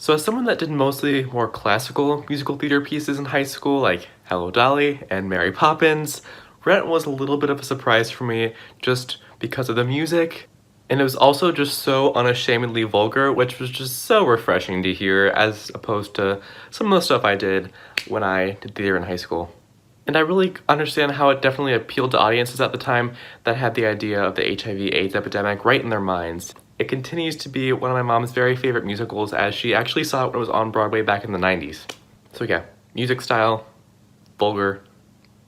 So as someone that did mostly more classical musical theater pieces in high school, like Hello Dolly and Mary Poppins, Rent was a little bit of a surprise for me just because of the music. And it was also just so unashamedly vulgar, which was just so refreshing to hear as opposed to some of the stuff I did when I did theater in high school. And I really understand how it definitely appealed to audiences at the time that had the idea of the HIV/AIDS epidemic right in their minds. It continues to be one of my mom's very favorite musicals, as she actually saw it when it was on Broadway back in the 90s. So yeah, music style, vulgar,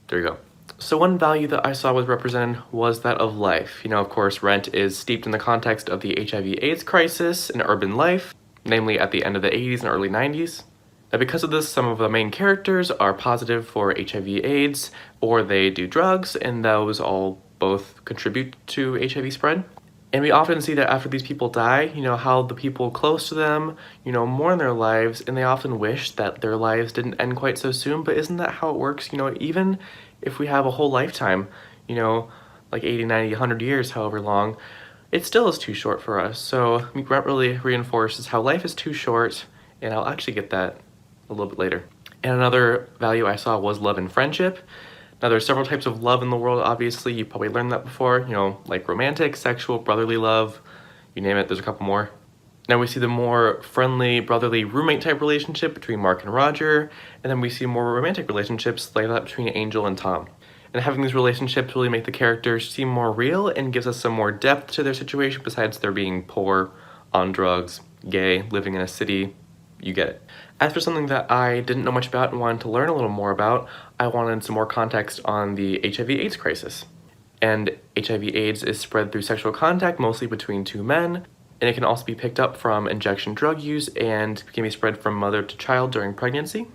there you go. So one value that I saw was represented was that of life. You know, of course, Rent is steeped in the context of the HIV/AIDS crisis in urban life, namely at the end of the 80s and early 90s. Now because of this, some of the main characters are positive for HIV/AIDS, or they do drugs, and those all both contribute to HIV spread. And we often see that after these people die, you know, how the people close to them, you know, mourn their lives, and they often wish that their lives didn't end quite so soon. But isn't that how it works? You know, even if we have a whole lifetime, you know, like 80, 90, 100 years, however long, it still is too short for us. So Rent really reinforces how life is too short, and I'll actually get that a little bit later. And another value I saw was love and friendship. Now there's several types of love in the world, obviously. You probably learned that before, you know, like romantic, sexual, brotherly love, you name it, there's a couple more. Now we see the more friendly, brotherly roommate type relationship between Mark and Roger, and then we see more romantic relationships like that between Angel and Tom. And having these relationships really make the characters seem more real and gives us some more depth to their situation besides their being poor, on drugs, gay, living in a city. You get it. As for something that I didn't know much about and wanted to learn a little more about, I wanted some more context on the HIV/AIDS crisis. And HIV/AIDS is spread through sexual contact, mostly between two men, and it can also be picked up from injection drug use and can be spread from mother to child during pregnancy.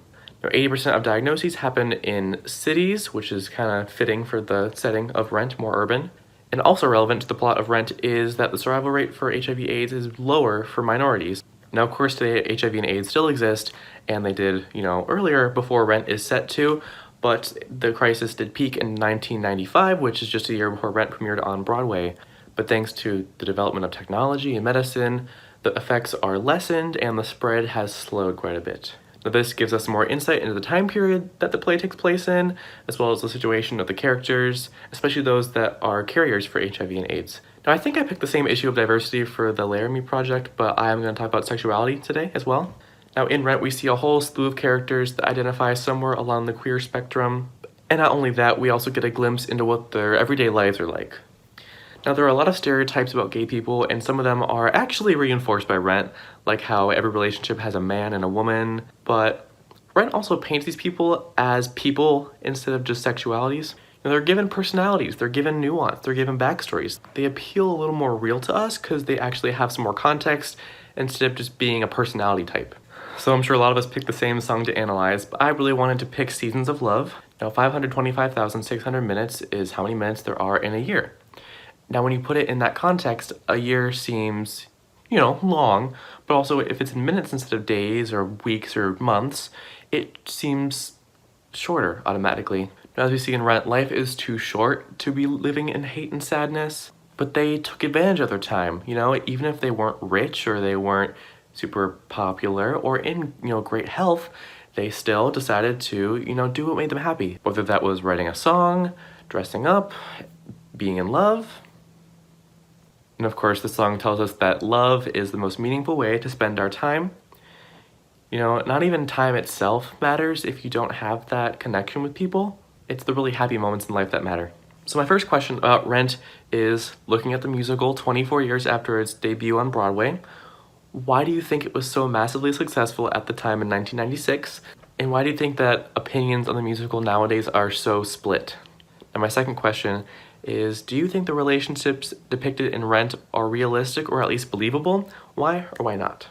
Now, 80% of diagnoses happen in cities, which is kind of fitting for the setting of Rent, more urban. And also relevant to the plot of Rent is that the survival rate for HIV/AIDS is lower for minorities. Now, of course, today HIV and AIDS still exist, and they did, you know, earlier before Rent is set to, but the crisis did peak in 1995, which is just a year before Rent premiered on Broadway. But thanks to the development of technology and medicine, the effects are lessened and the spread has slowed quite a bit. Now, this gives us more insight into the time period that the play takes place in, as well as the situation of the characters, especially those that are carriers for HIV and AIDS. Now, I think I picked the same issue of diversity for the Laramie Project, but I am going to talk about sexuality today as well. Now, in Rent, we see a whole slew of characters that identify somewhere along the queer spectrum, and not only that, we also get a glimpse into what their everyday lives are like. Now, there are a lot of stereotypes about gay people, and some of them are actually reinforced by Rent, like how every relationship has a man and a woman, but Rent also paints these people as people instead of just sexualities. You know, they're given personalities, they're given nuance, they're given backstories. They appeal a little more real to us because they actually have some more context instead of just being a personality type. So I'm sure a lot of us picked the same song to analyze, but I really wanted to pick Seasons of Love. Now, 525,600 minutes is how many minutes there are in a year. Now, when you put it in that context, a year seems, you know, long, but also if it's in minutes instead of days or weeks or months, it seems shorter automatically. Now, as we see in Rent, life is too short to be living in hate and sadness, but they took advantage of their time, you know, even if they weren't rich or they weren't super popular or in, you know, great health, they still decided to, you know, do what made them happy. Whether that was writing a song, dressing up, being in love. And of course, the song tells us that love is the most meaningful way to spend our time. You know, not even time itself matters if you don't have that connection with people. It's the really happy moments in life that matter. So my first question about Rent is, looking at the musical 24 years after its debut on Broadway, why do you think it was so massively successful at the time in 1996? And why do you think that opinions on the musical nowadays are so split? And my second question is, do you think the relationships depicted in Rent are realistic or at least believable? Why or why not?